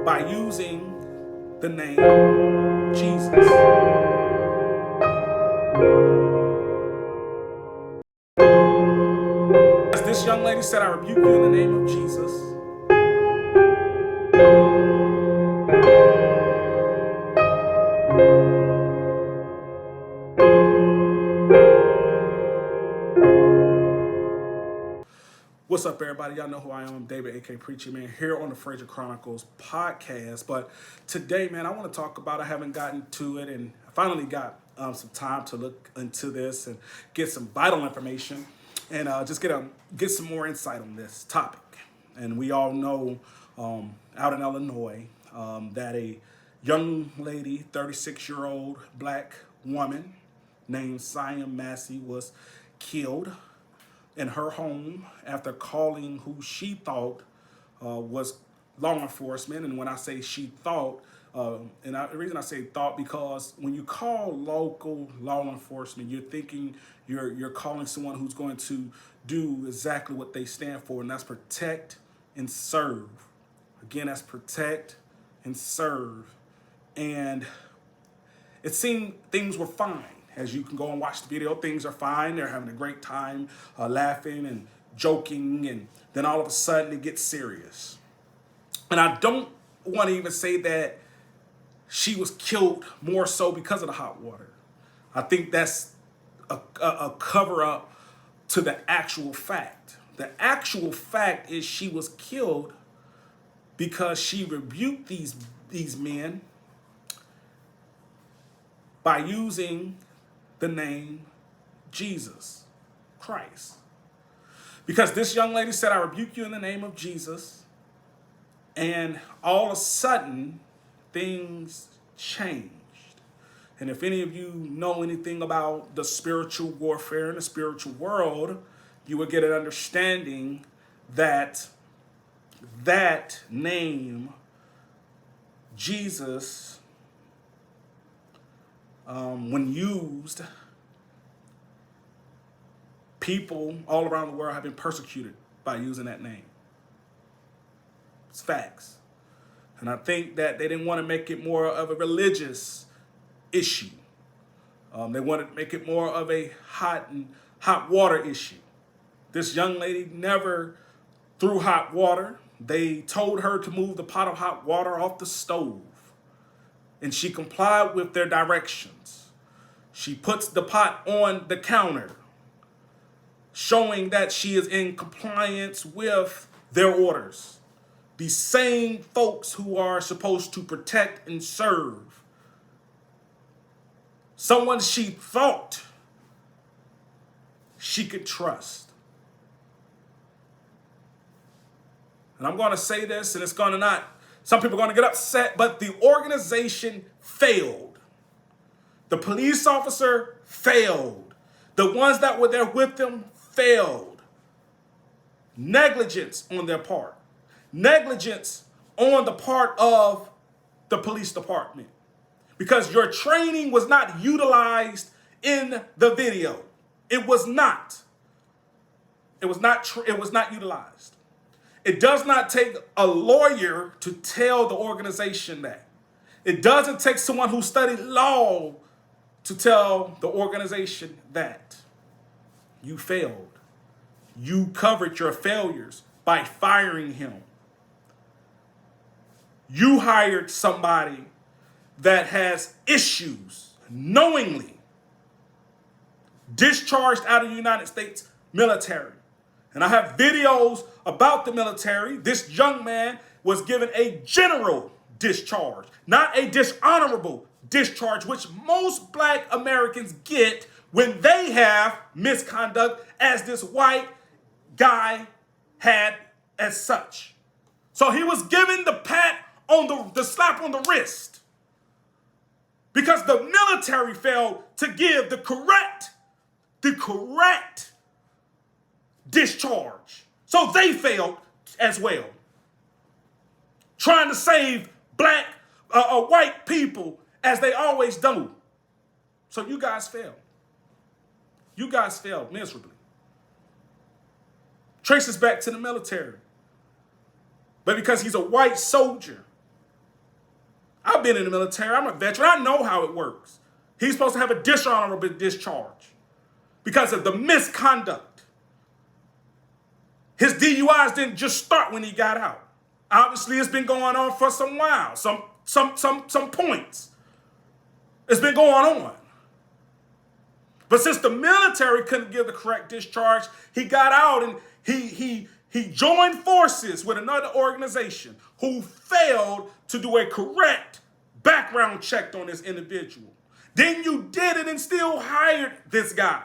by using the name Jesus. As this young lady said, I rebuke you in the name of Jesus. What's up, everybody? Y'all know who I am. I'm David, a.k.a. Preacher Man, here on the Fraser Chronicles podcast. But today, man, I want to talk about, I haven't gotten to it, and I finally got some time to look into this and get some vital information and just get some more insight on this topic. And we all know out in Illinois that a young lady, 36-year-old black woman named Sonya Massey was killed in her home after calling who she thought was law enforcement. And when I say she thought, the reason I say thought, because when you call local law enforcement, you're thinking you're calling someone who's going to do exactly what they stand for, and that's protect and serve. Again, that's protect and serve. And it seemed things were fine. As you can go and watch the video, things are fine. They're having a great time laughing and joking, and then all of a sudden it gets serious. And I don't want to even say that she was killed more so because of the hot water. I think that's a cover-up to the actual fact. The actual fact is she was killed because she rebuked these men by using the name Jesus Christ. Because this young lady said, I rebuke you in the name of Jesus. And all of a sudden, things changed. And if any of you know anything about the spiritual warfare in the spiritual world, you would get an understanding that that name, Jesus, when used, people all around the world have been persecuted by using that name. It's facts. And I think that they didn't want to make it more of a religious issue. They wanted to make it more of a hot water issue. This young lady never threw hot water. They told her to move the pot of hot water off the stove, and she complied with their directions. She puts the pot on the counter, showing that she is in compliance with their orders. These same folks who are supposed to protect and serve someone she thought she could trust. And I'm going to say this, and it's going to not, some people are going to get upset, but the organization failed. The police officer failed. The ones that were there with them failed. Negligence on their part. Negligence on the part of the police department. Because your training was not utilized in the video. It was not. It was not utilized. It does not take a lawyer to tell the organization that. It doesn't take someone who studied law to tell the organization that. You failed. You covered your failures by firing him. You hired somebody that has issues, knowingly discharged out of the United States military. And I have videos about the military. This young man was given a general discharge, not a dishonorable discharge, which most black Americans get when they have misconduct, as this white guy had as such. So he was given the pat on the slap on the wrist because the military failed to give the correct discharge. So they failed as well, trying to save black white people as they always do. So you guys failed. You guys failed miserably. Traces back to the military. But because he's a white soldier, I've been in the military. I'm a veteran. I know how it works. He's supposed to have a dishonorable discharge because of the misconduct. His DUIs didn't just start when he got out. Obviously, it's been going on for some while, some points. It's been going on. But since the military couldn't give the correct discharge, he got out and he joined forces with another organization who failed to do a correct background check on this individual. Then you did it and still hired this guy.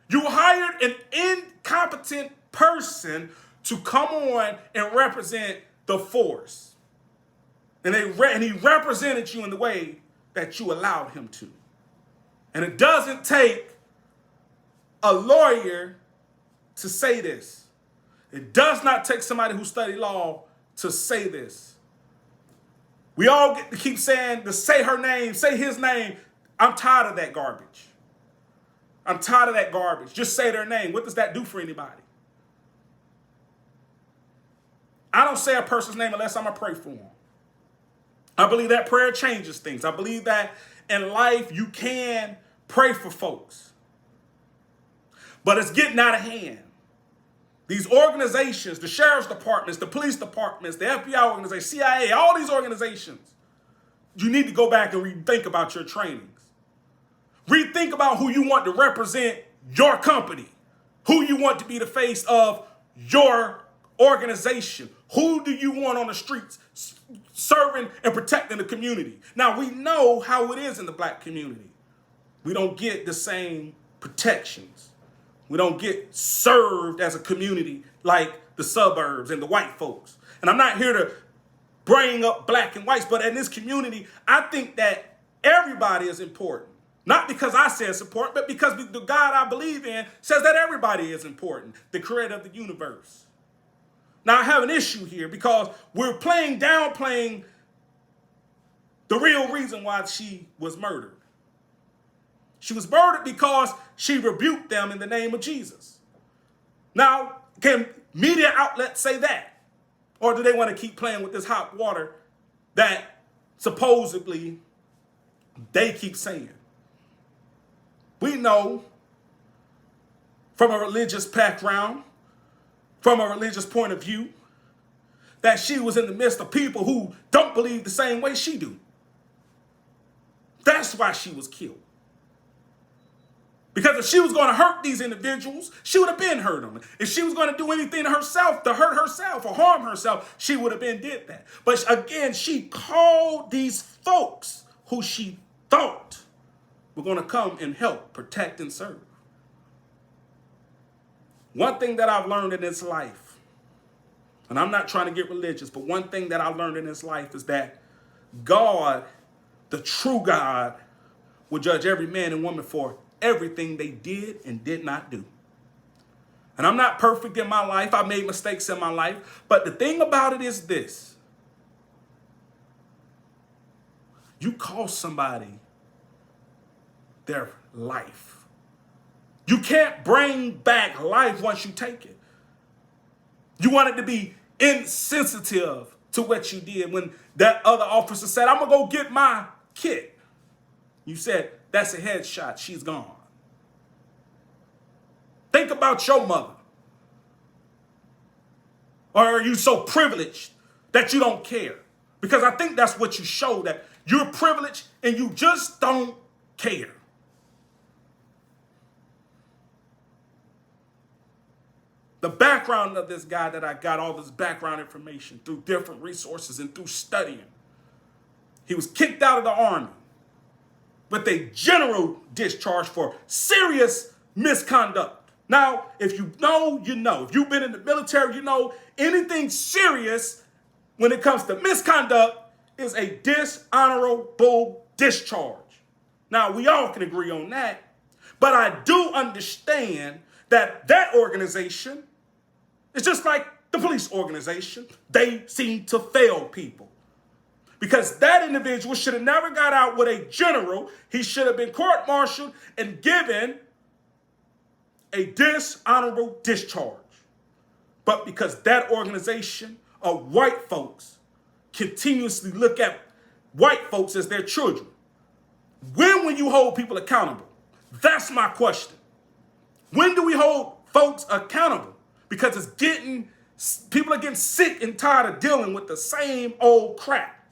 You hired an incompetent person to come on and represent the force. And he represented you in the way that you allowed him to. And it doesn't take a lawyer to say this. It does not take somebody who studied law to say this. We all get to keep saying, to say her name, say his name. I'm tired of that garbage. I'm tired of that garbage. Just say their name. What does that do for anybody? I don't say a person's name unless I'm going to pray for them. I believe that prayer changes things. I believe that in life you can pray for folks. But it's getting out of hand. These organizations, the sheriff's departments, the police departments, the FBI organization, CIA, all these organizations, you need to go back and rethink about your trainings. Rethink about who you want to represent your company, who you want to be the face of your organization. Who do you want on the streets serving and protecting the community? Now, we know how it is in the black community. We don't get the same protections. We don't get served as a community like the suburbs and the white folks. And I'm not here to bring up black and whites, but in this community, I think that everybody is important. Not because I say it's important, but because the God I believe in says that everybody is important, the creator of the universe. Now, I have an issue here because we're downplaying the real reason why she was murdered. She was murdered because she rebuked them in the name of Jesus. Now, can media outlets say that? Or do they want to keep playing with this hot water that supposedly they keep saying? We know from a religious background, from a religious point of view, that she was in the midst of people who don't believe the same way she do. That's why she was killed. Because if she was going to hurt these individuals, she would have been hurt them. If she was going to do anything to herself, to hurt herself or harm herself, she would have been did that. But again, she called these folks who she thought were going to come and help, protect, and serve. One thing that I've learned in this life, and I'm not trying to get religious, but one thing that I've learned in this life is that God, the true God, will judge every man and woman for everything they did and did not do. And I'm not perfect in my life. I made mistakes in my life. But the thing about it is this. You cost somebody their life. You can't bring back life once you take it. You want it to be insensitive to what you did when that other officer said, I'm going to go get my kid. You said, that's a headshot. She's gone. Think about your mother. Or are you so privileged that you don't care? Because I think that's what you show, that you're privileged and you just don't care. The background of this guy that I got all this background information through different resources and through studying. He was kicked out of the Army with a general discharge for serious misconduct. Now, if you know, you know. If you've been in the military, you know anything serious when it comes to misconduct is a dishonorable discharge. Now, we all can agree on that, but I do understand that that organization is just like the police organization. They seem to fail people. Because that individual should have never got out with a general. He should have been court-martialed and given a dishonorable discharge. But because that organization of white folks continuously look at white folks as their children. When will you hold people accountable? That's my question. When do we hold folks accountable? Because people are getting sick and tired of dealing with the same old crap.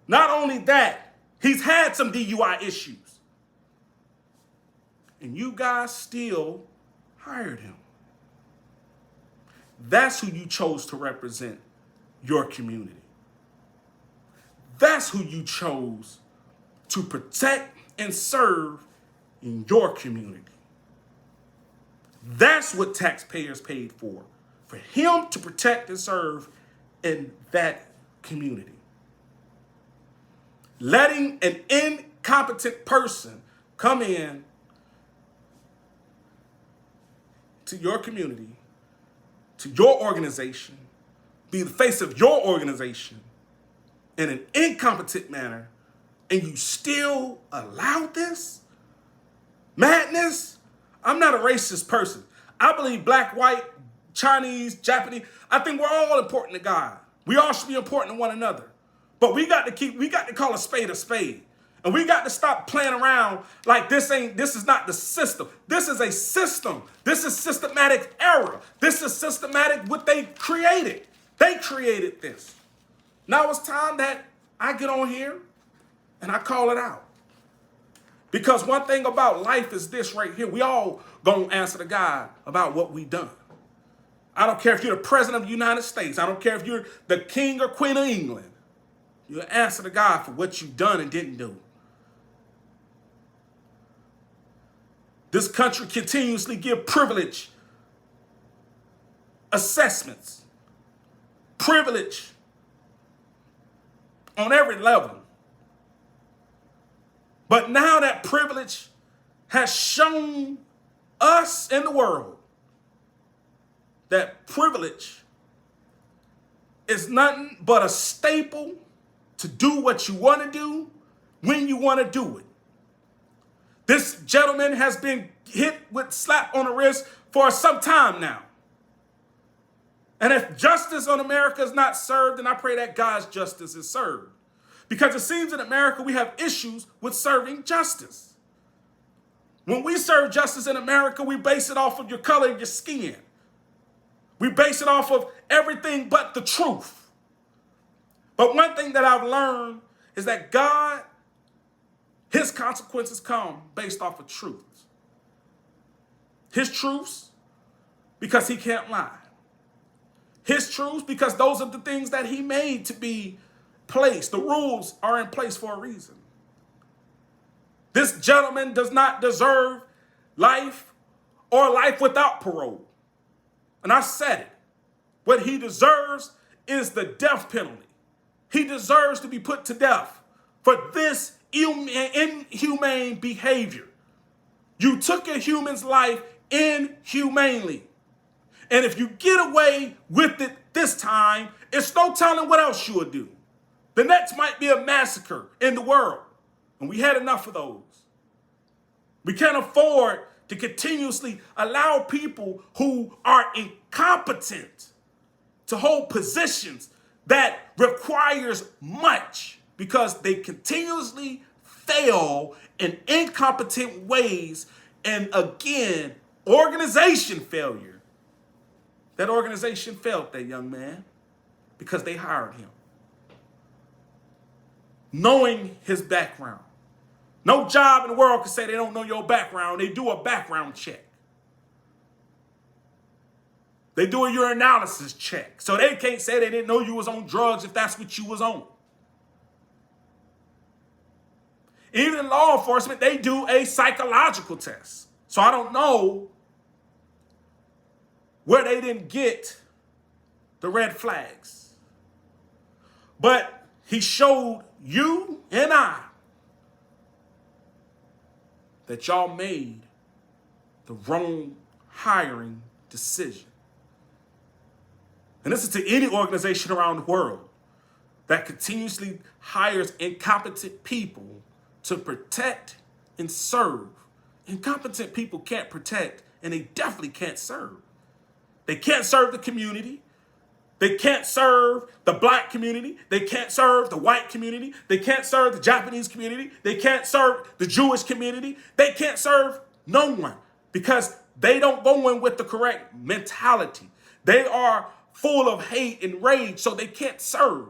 Not only that, he's had some DUI issues. And you guys still hired him. That's who you chose to represent your community. That's who you chose to protect and serve in your community. That's what taxpayers paid for him to protect and serve in that community. Letting an incompetent person come in to your community, to your organization, be the face of your organization in an incompetent manner, and you still allow this madness? I'm not a racist person. I believe black, white, Chinese, Japanese, I think we're all important to God. We all should be important to one another. But we got to call a spade a spade. And we got to stop playing around like this is not the system. This is a system. This is systematic error. This is systematic what they created. They created this. Now it's time that I get on here and I call it out. Because one thing about life is this right here. We all gonna answer to God about what we done. I don't care if you're the president of the United States. I don't care if you're the king or queen of England. You answer to God for what you've done and didn't do. This country continuously give privilege assessments. Privilege on every level. But now that privilege has shown us in the world that privilege is nothing but a staple to do what you want to do when you want to do it. This gentleman has been hit with slap on the wrist for some time now. And if justice on America is not served, then I pray that God's justice is served. Because it seems in America we have issues with serving justice. When we serve justice in America, we base it off of your color of your skin. We base it off of everything but the truth. But one thing that I've learned is that God, his consequences come based off of truths. His truths, because he can't lie. His truths, because those are the things that he made to be placed. The rules are in place for a reason. This gentleman does not deserve life or life without parole. And I said it. What he deserves is the death penalty. He deserves to be put to death for this inhumane behavior. You took a human's life inhumanely. And if you get away with it this time, it's no telling what else you would do. The next might be a massacre in the world. And we had enough of those. We can't afford to continuously allow people who are incompetent to hold positions that requires much because they continuously fail in incompetent ways. And again, organization failure. That organization failed that young man because they hired him. Knowing his background. No job in the world can say they don't know your background. They do a background check. They do a urinalysis check. So they can't say they didn't know you was on drugs if that's what you was on. Even in law enforcement, they do a psychological test. So I don't know where they didn't get the red flags. But he showed you and I that y'all made the wrong hiring decision. And this is to any organization around the world that continuously hires incompetent people to protect and serve. Incompetent people can't protect, and they definitely can't serve. They can't serve the community. They can't serve the black community. They can't serve the white community. They can't serve the Japanese community. They can't serve the Jewish community. They can't serve no one because they don't go in with the correct mentality. They are full of hate and rage, so they can't serve.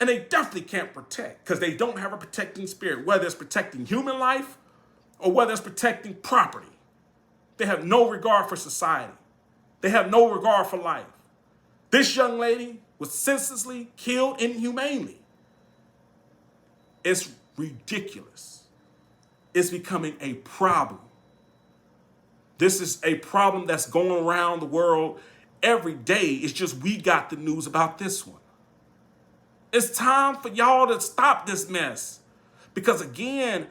And they definitely can't protect because they don't have a protecting spirit, whether it's protecting human life or whether it's protecting property. They have no regard for society. They have no regard for life. This young lady was senselessly killed inhumanely. It's ridiculous. It's becoming a problem. This is a problem that's going around the world every day. It's just we got the news about this one. It's time for y'all to stop this mess. Because again,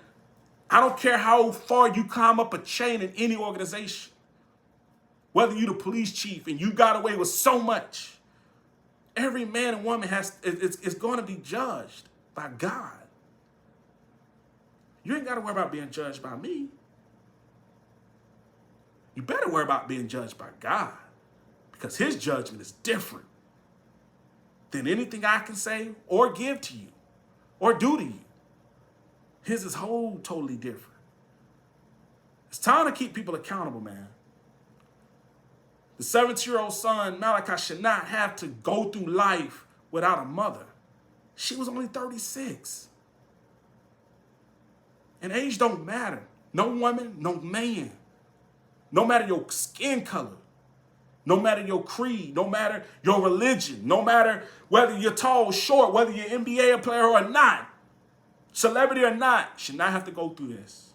I don't care how far you climb up a chain in any organization. Whether you're the police chief and you got away with so much, every man and woman is going to be judged by God. You ain't got to worry about being judged by me. You better worry about being judged by God because his judgment is different than anything I can say or give to you or do to you. His is totally different. It's time to keep people accountable, man. The 17-year-old son, Malachi, should not have to go through life without a mother. She was only 36. And age don't matter. No woman, no man. No matter your skin color. No matter your creed. No matter your religion. No matter whether you're tall or short. Whether you're an NBA player or not. Celebrity or not. Should not have to go through this.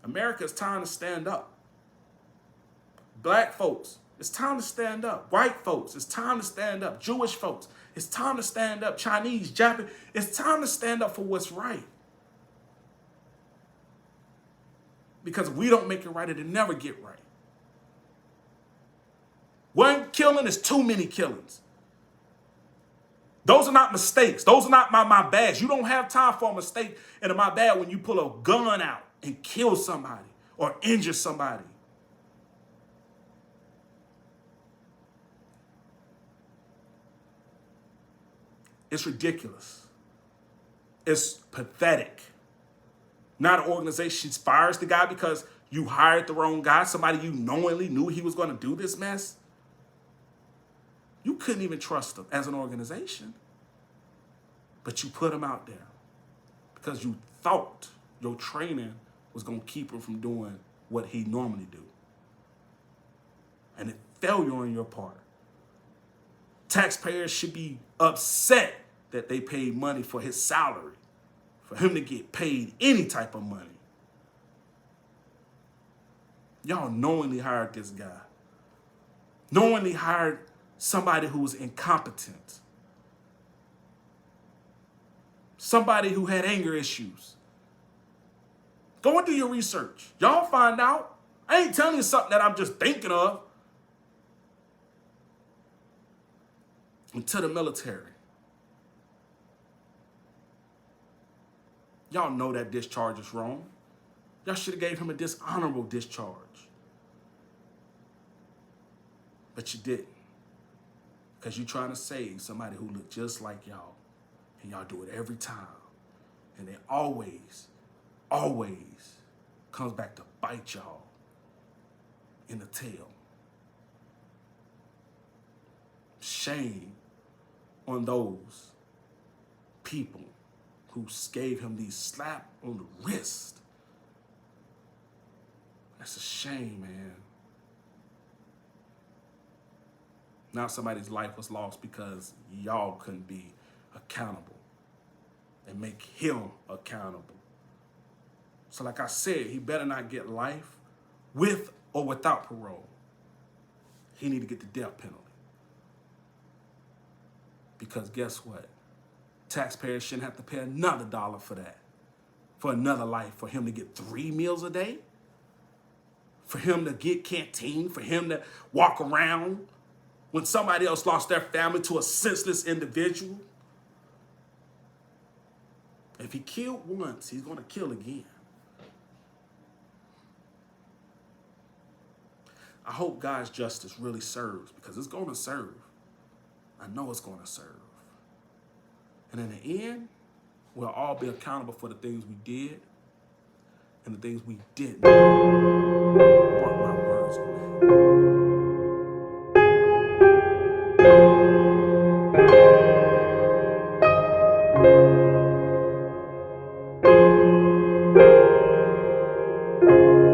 America, it's time to stand up. Black folks, it's time to stand up. White folks, it's time to stand up. Jewish folks, it's time to stand up. Chinese, Japanese, it's time to stand up for what's right. Because if we don't make it right, it'll never get right. One killing is too many killings. Those are not mistakes. Those are not my bads. You don't have time for a mistake and a my bad when you pull a gun out and kill somebody or injure somebody. It's ridiculous. It's pathetic. Not an organization fires the guy because you hired the wrong guy, somebody you knowingly knew he was going to do this mess. You couldn't even trust him as an organization. But you put him out there because you thought your training was going to keep him from doing what he normally do. And it failure on your part. Taxpayers should be upset that they paid money for his salary, for him to get paid any type of money. Y'all knowingly hired this guy. Knowingly hired somebody who was incompetent. Somebody who had anger issues. Go and do your research. Y'all find out. I ain't telling you something that I'm just thinking of. Into the military. Y'all know that discharge is wrong. Y'all should have gave him a dishonorable discharge. But you didn't. Because you're trying to save somebody who looked just like y'all. And y'all do it every time. And it always comes back to bite y'all in the tail. Shame on those people who gave him these slap on the wrist. That's a shame, man. Now somebody's life was lost because y'all couldn't be accountable and make him accountable. So like I said, he better not get life with or without parole. He need to get the death penalty. Because guess what? Taxpayers shouldn't have to pay another dollar for that. For another life, for him to get 3 meals a day. For him to get canteen, for him to walk around when somebody else lost their family to a senseless individual. If he killed once, he's going to kill again. I hope God's justice really serves, because it's going to serve. I know it's going to serve. And in the end, we'll all be accountable for the things we did and the things we didn't.